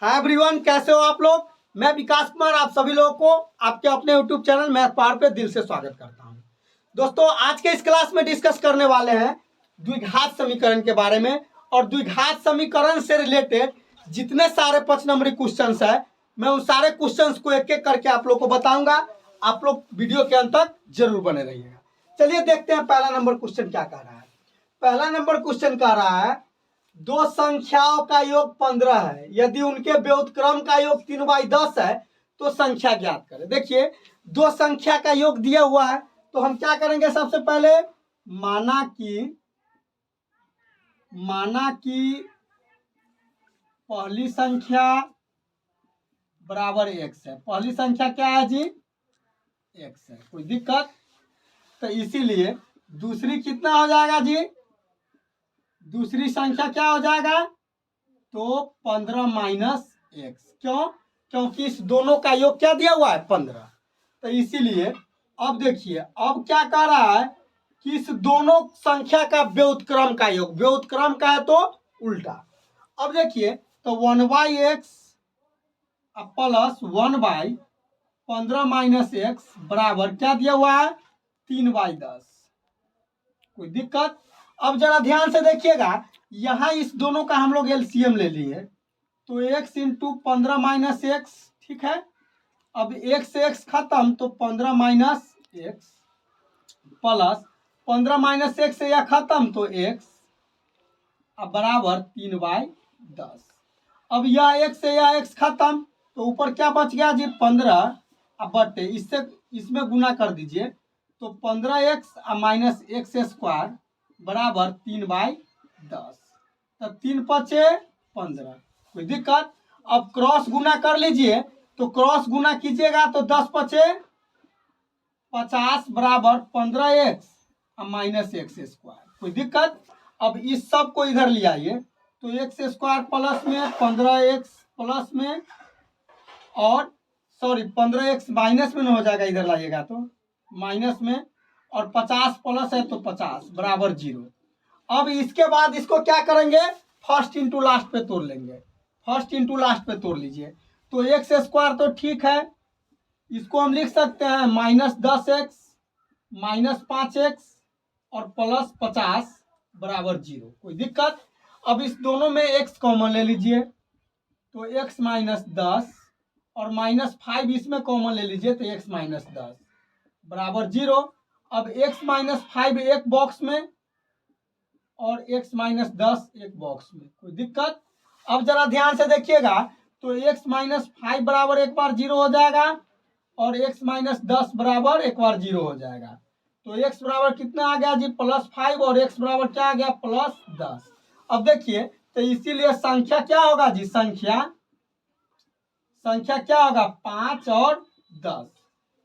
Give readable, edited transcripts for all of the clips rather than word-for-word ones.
Hi everyone, कैसे हो आप लोग। मैं विकास कुमार आप सभी लोगों को आपके अपने यूट्यूब चैनल मैथ पावर पे दिल से स्वागत करता हूं। दोस्तों, आज के इस क्लास में डिस्कस करने वाले हैं द्विघात समीकरण के बारे में। और द्विघात समीकरण से रिलेटेड जितने सारे 5 नंबरी क्वेश्चन है, मैं उन सारे क्वेश्चन को एक एक करके आप लोग को बताऊंगा। आप लोग वीडियो के अंत तक जरूर बने रहिएगा। चलिए देखते हैं पहला नंबर क्वेश्चन क्या कह रहा है। पहला नंबर क्वेश्चन कह रहा है दो संख्याओं का योग 15 है, यदि उनके व्युत्क्रम का योग 3/10 है तो संख्या ज्ञात करें। देखिए, दो संख्या का योग दिया हुआ है तो हम क्या करेंगे, सबसे पहले माना कि पहली संख्या बराबर x है। पहली संख्या क्या है जी, x है। कोई दिक्कत? तो इसीलिए दूसरी कितना हो जाएगा जी, दूसरी संख्या क्या हो जाएगा, तो 15 माइनस एक्स। क्यों? क्योंकि इस दोनों का योग क्या दिया हुआ है, 15। तो इसीलिए अब देखिए, अब क्या कह रहा है कि इस दोनों संख्या का व्युत्क्रम का योग, व्युत्क्रम का है तो उल्टा। अब देखिए, तो 1/x प्लस 1/15 माइनस एक्स बराबर क्या दिया हुआ है, 3/10। कोई दिक्कत? अब जरा ध्यान से देखिएगा, यहाँ इस दोनों का हम लोग एलसीएम ले लिए तो x इंटू 15 माइनस एक्स, ठीक है। अब x से x खत्म तो 15 minus x plus 15 minus x से यह खत्म तो x अब बराबर 3/10। अब यह x से यह x खत्म तो ऊपर क्या बच गया जी, 15। अब बटे इससे इसमें गुना कर दीजिए तो 15x माइनस एक्स स्क्वायर बराबर 3/10। तो 3 पचे 15। कोई दिक्कत? अब क्रॉस गुना कर लीजिए, तो क्रॉस गुना कीजिएगा तो 10 पचे 50 बराबर 15x माइनस एक्स स्क्वायर। कोई दिक्कत? अब इस सब को इधर ले आइए तो एक्स स्क्वायर प्लस में 15x प्लस में और 15x माइनस में न हो जाएगा, इधर लाइएगा तो माइनस में, और 50 प्लस है तो 50 बराबर 0। अब इसके बाद इसको क्या करेंगे, फर्स्ट इंटू लास्ट पे तोड़ लेंगे। फर्स्ट इंटू लास्ट पे तोड़ लीजिए तो एक्स स्क्वायर तो ठीक है, इसको हम लिख सकते हैं -10x माइनस 5x और प्लस 50 बराबर 0। कोई दिक्कत? अब इस दोनों में x कॉमन ले लीजिए तो x माइनस 10 और -5 इसमें कॉमन ले लीजिए तो x माइनस 10 बराबर 0। अब x माइनस 5 एक बॉक्स में और x माइनस 10 एक बॉक्स में। कोई दिक्कत? अब जरा ध्यान से देखिएगा तो x माइनस 5 बराबर एक बार 0 हो जाएगा और x माइनस 10 बराबर एक बार 0 हो जाएगा। तो x बराबर कितना आ गया जी, +5 और x बराबर क्या आ गया, +10। अब देखिए, तो इसीलिए संख्या क्या होगा जी, संख्या क्या होगा, 5 और 10।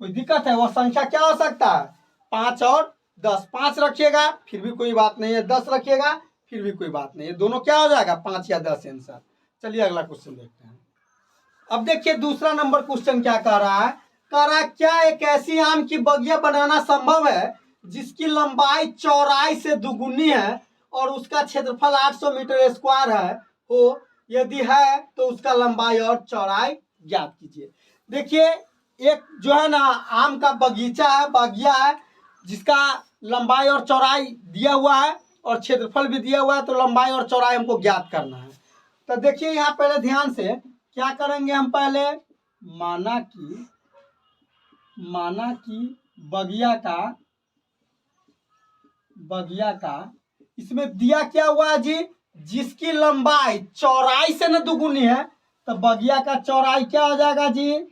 कोई दिक्कत है? वह संख्या क्या हो सकता है, 5 और 10। 5 रखिएगा फिर भी कोई बात नहीं है, 10 रखिएगा फिर भी कोई बात नहीं है, दोनों क्या हो जाएगा, 5 या 10 आंसर। चलिए अगला क्वेश्चन देखते हैं। अब देखिए दूसरा नंबर क्वेश्चन क्या कह रहा है, क्या एक ऐसी आम की बगिया बनाना संभव है जिसकी लंबाई चौड़ाई से दुगुनी है और उसका क्षेत्रफल 800 मीटर स्क्वायर है हो, यदि है तो उसका लंबाई और चौड़ाई ज्ञात कीजिए। देखिए, एक जो है ना आम का बगीचा है, बागिया है, जिसका लंबाई और चौड़ाई दिया हुआ है और क्षेत्रफल भी दिया हुआ है, तो लंबाई और चौड़ाई हमको ज्ञात करना है। तो देखिए यहाँ पहले ध्यान से क्या करेंगे, हम पहले माना कि बगिया का इसमें दिया क्या हुआ है जी, जिसकी लंबाई चौड़ाई से न दुगुनी है, तो बगिया का चौड़ाई क्या हो जाएगा जी,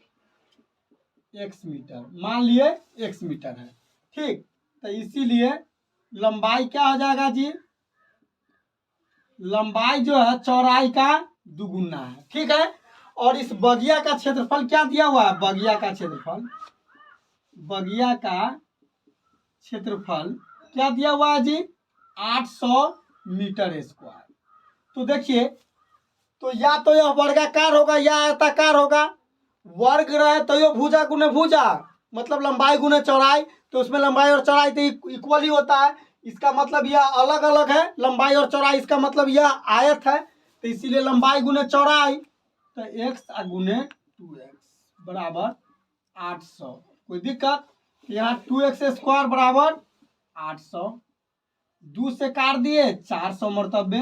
x मीटर। मान लिए x मीटर है, ठीक। तो इसीलिए लंबाई क्या हो जाएगा जी, लंबाई जो है चौड़ाई का दुगुना है, ठीक है। और इस बगिया का क्षेत्रफल क्या दिया हुआ है, बगिया का क्षेत्रफल क्या दिया हुआ है जी, 800 मीटर स्क्वायर। तो देखिए, तो या तो यह वर्गाकार होगा या आयताकार होगा। वर्ग रहे तो यह भुजा गुने भुजा, मतलब लंबाई गुने चौड़ाई, तो उसमें लंबाई और चौड़ाई तो इक्वल ही होता है। इसका मतलब यह अलग अलग है लंबाई और चौड़ाई, इसका मतलब यह आयत है, तो इसीलिए लंबाई गुने चौड़ाई तो एक्स गुने 2x बराबर 800। कोई दिक्कत? यहाँ 2x² बराबर 800, 2 से काट दिए 400 मरतबे,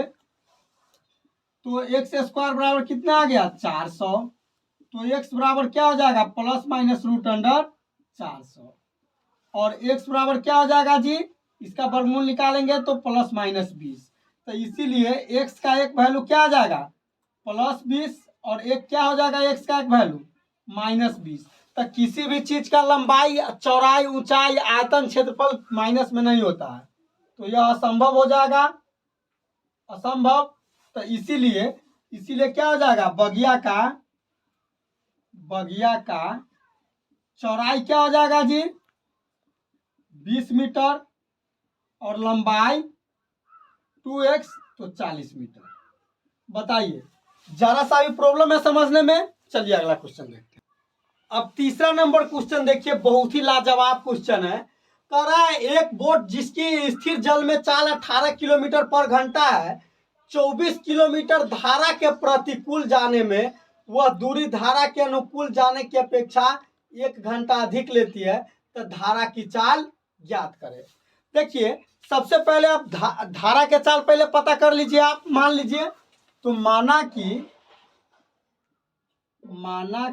तो x² बराबर कितना आ गया 400। तो x बराबर क्या हो जाएगा प्लस माइनस रूट अंडर 400, और x बराबर क्या हो जाएगा जी, इसका वर्गमूल निकालेंगे तो प्लस माइनस 20। तो इसीलिए x का एक वैल्यू क्या आ जाएगा प्लस 20, और एक क्या हो जाएगा x का एक वैल्यू माइनस 20। तो किसी भी चीज का लंबाई, चौड़ाई, ऊंचाई, आयतन, क्षेत्रफल माइनस में नहीं होता है, तो यह असंभव हो जाएगा, असंभव। तो इसीलिए क्या हो जाएगा बगिया का चौड़ाई क्या हो जाएगा जी 20 मीटर, और लंबाई 2x तो 40 मीटर। बताइए, जरा सा भी प्रॉब्लम है समझने में? चलिए अगला क्वेश्चन देखते हैं। अब तीसरा नंबर क्वेश्चन देखिए, बहुत ही लाजवाब क्वेश्चन है। कह रहा है एक बोट जिसकी स्थिर जल में चाल 18 किलोमीटर पर घंटा है, 24 किलोमीटर धारा के प्रतिकूल जाने में, वह दूरी धारा के अनुकूल जाने की अपेक्षा 1 घंटा अधिक लेती है, तो धारा की चाल ज्ञात करें। देखिए, सबसे पहले आप धारा के चाल पहले पता कर लीजिए। आप मान लीजिए, तो माना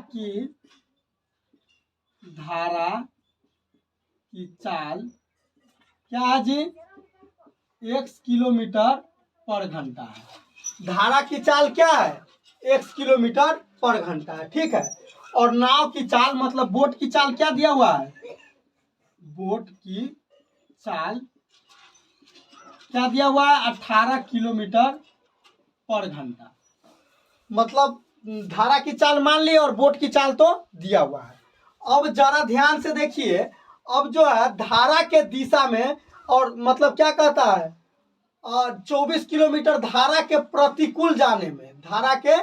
कि धारा की चाल क्या है जी x किलोमीटर पर घंटा है। धारा की चाल क्या है x किलोमीटर पर घंटा है, ठीक है। और नाव की चाल मतलब बोट की चाल क्या दिया हुआ है, बोट की चाल क्या दिया हुआ है 18 किलोमीटर पर घंटा, मतलब धारा की चाल मान ली और बोट की चाल तो दिया हुआ है। अब जरा ध्यान से देखिए, अब जो है धारा के दिशा में, और मतलब क्या कहता है 24 किलोमीटर धारा के प्रतिकूल जाने में, धारा के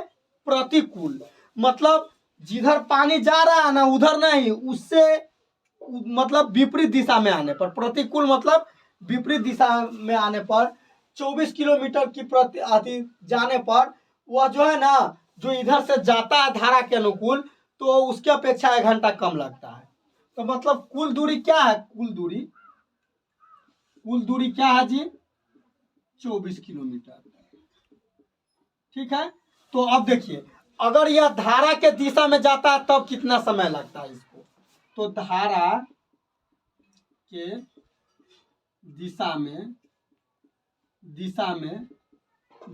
प्रतिकूल मतलब जिधर पानी जा रहा है ना उधर नहीं, उससे मतलब विपरीत दिशा में आने पर, प्रतिकूल मतलब विपरीत दिशा में आने पर 24 किलोमीटर की प्रति जाने पर वह जो है ना, जो इधर से जाता है धारा के अनुकूल, तो उसके अपेक्षा 1 घंटा कम लगता है। तो मतलब कुल दूरी क्या है, कुल दूरी क्या है जी 24 किलोमीटर, ठीक है। तो अब देखिए, अगर यह धारा के दिशा में जाता है तब कितना समय लगता है इसको, तो धारा के दिशा में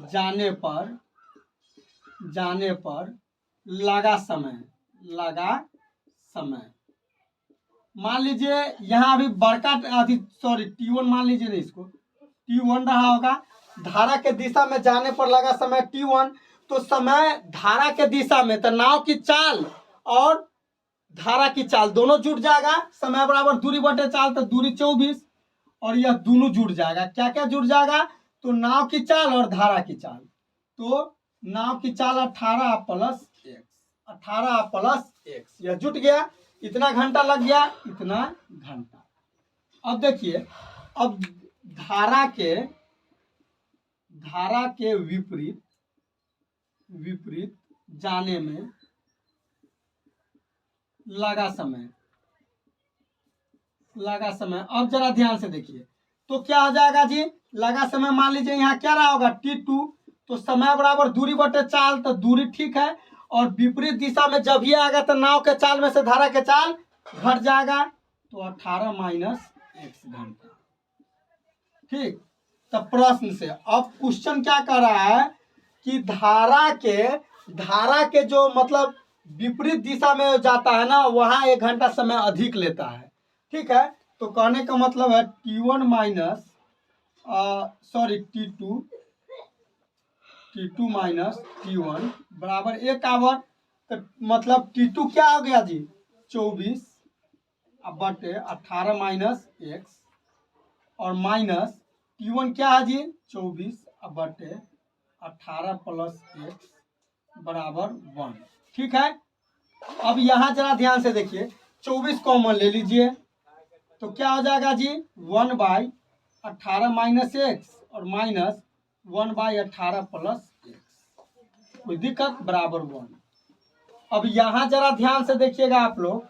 जाने पर लगा समय मान लीजिए, यहाँ अभी बड़का T1 मान लीजिए ना, इसको T1 रहा होगा। धारा के दिशा में जाने पर लगा समय T1, तो समय धारा के दिशा में, तो नाव की चाल और धारा की चाल दोनों जुड़ जाएगा, समय बराबर दूरी बटे चाल, तो दूरी 24, और यह दोनों जुड़ जाएगा। क्या क्या जुड़ जाएगा, तो नाव की चाल और धारा की चाल, तो नाव की चाल 18 प्लस x, यह जुट गया, इतना घंटा लग गया, इतना घंटा। अब देखिए, अब धारा के विपरीत जाने में लगा समय। अब जरा ध्यान से देखिए, तो क्या हो जाएगा जी, लगा समय मान लीजिए यहाँ क्या रहा होगा T2, तो समय बराबर दूरी बटे चाल, तो दूरी ठीक है, और विपरीत दिशा में जब ये आएगा तो नाव के चाल में से धारा के चाल घट जाएगा, तो 18 माइनस x घंटा, ठीक। तो प्रश्न से अब क्वेश्चन क्या कर रहा है कि धारा के जो मतलब विपरीत दिशा में जाता है ना, वहां 1 घंटा समय अधिक लेता है, ठीक है। तो कहने का मतलब है T1 minus T2 minus T1 बराबर 1 आवर, तो मतलब T2 क्या हो गया जी 24 बटे 18 माइनस x, और माइनस T1 क्या है जी 24 बटे 18 प्लस x बराबर 1, ठीक है। अब यहाँ जरा ध्यान से देखिए, 24 कॉमन ले लीजिए, तो क्या हो जाएगा जी 1/18 माइनस x, और माइनस 1/18 प्लस x, कोई दिक्कत, बराबर 1। अब यहाँ जरा ध्यान से देखिएगा आप लोग।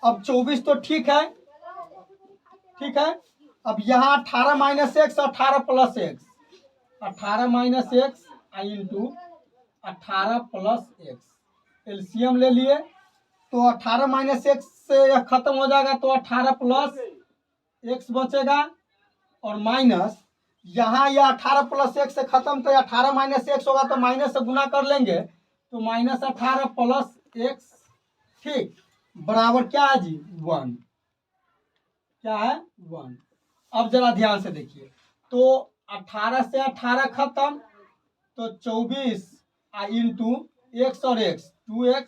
अब 24 तो ठीक है, ठीक है। अब यहाँ 18 minus x, 18 plus x, 18 minus x into 18 plus x, LCM ले लिए तो 18 माइनस एक्स से यह खत्म हो जाएगा, तो 18 प्लस एक्स बचेगा, और माइनस यहाँ यह 18 प्लस एक्स से खत्म, तो 18 माइनस एक्स होगा, तो माइनस से गुना कर लेंगे, तो माइनस 18 प्लस एक्स, ठीक, बराबर क्या है जी, 1। क्या है, 1। अब जरा ध्यान से देखिए, तो 18 से 18 खत्म, तो 24 इंटू एक्स और एक्स 2x,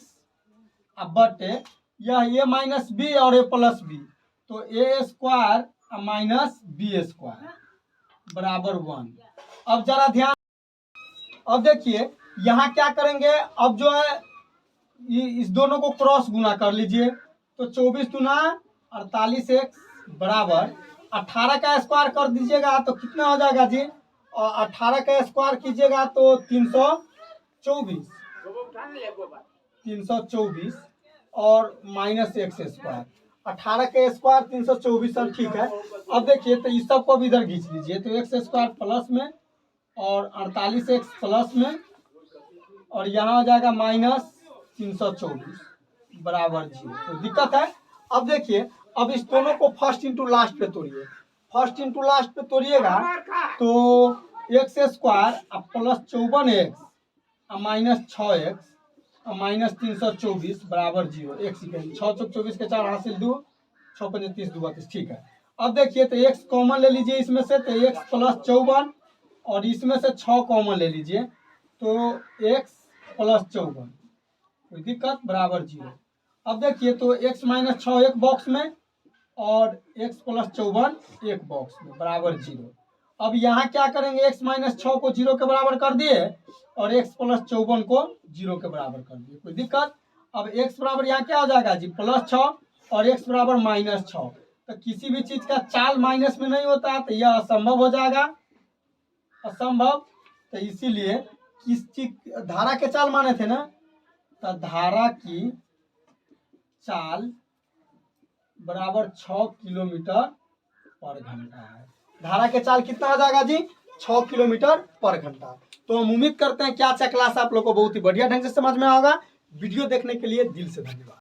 अब बटे यह a माइनस बी और a प्लस बी, तो a square minus b square बराबर 1। अब जरा ध्यान, अब देखिए यहाँ क्या करेंगे, अब जो है इस दोनों को क्रॉस गुना कर लीजिए, तो 24 गुना 48x बराबर 18 का स्क्वायर कर दीजिएगा तो कितना हो जाएगा जी, और 18 का स्क्वायर कीजिएगा तो 324, 324 और माइनस एक्स स्क्वायर, 18 का स्क्वायर 324, और ठीक है। अब देखिए तो इस सब को भी इधर खींच लीजिए, तो एक्स स्क्वायर प्लस में और 48x प्लस में, और यहाँ हो जाएगा माइनस 324 बराबर 0। तो दिक्कत है। अब देखिए, अब इस दोनों को फर्स्ट इंटू लास्ट पे तोड़िए, फर्स्ट इंटू लास्ट पे तोड़िएगा तो x square plus 54x minus 6x minus 324 बराबर 0। एक सेकेंड, 6 चौक 24 के 4 हासिल 2, 6 पंजे 30 2 32, ठीक है। अब देखिए तो x कॉमन ले लीजिए इसमें से, तो x प्लस 54 और इसमें से 6 कॉमन ले लीजिए, तो x प्लस 54, कोई दिक्कत, बराबर 0। अब देखिए तो x माइनस 6 एक बॉक्स में और x प्लस 54 एक बॉक्स में बराबर 0। अब यहाँ क्या करेंगे, x माइनस 6 को 0 के बराबर कर दिए और x प्लस 54 को 0 के बराबर कर दिए, कोई दिक्कत। अब x बराबर यहाँ क्या हो जाएगा जी, प्लस 6 और x बराबर माइनस 6, तो किसी भी चीज का चाल माइनस में नहीं होता, तो यह असंभव हो जाएगा, असंभव। तो इसीलिए किस चीज, धारा के चाल माने थे ना, तो धारा की चाल बराबर 6 किलोमीटर पर घंटा है। धारा के चाल कितना हो जाएगा जी, 6 किलोमीटर पर घंटा। तो हम उम्मीद करते हैं कि आज का क्लास आप लोग को बहुत ही बढ़िया ढंग से समझ में आएगा। वीडियो देखने के लिए दिल से धन्यवाद।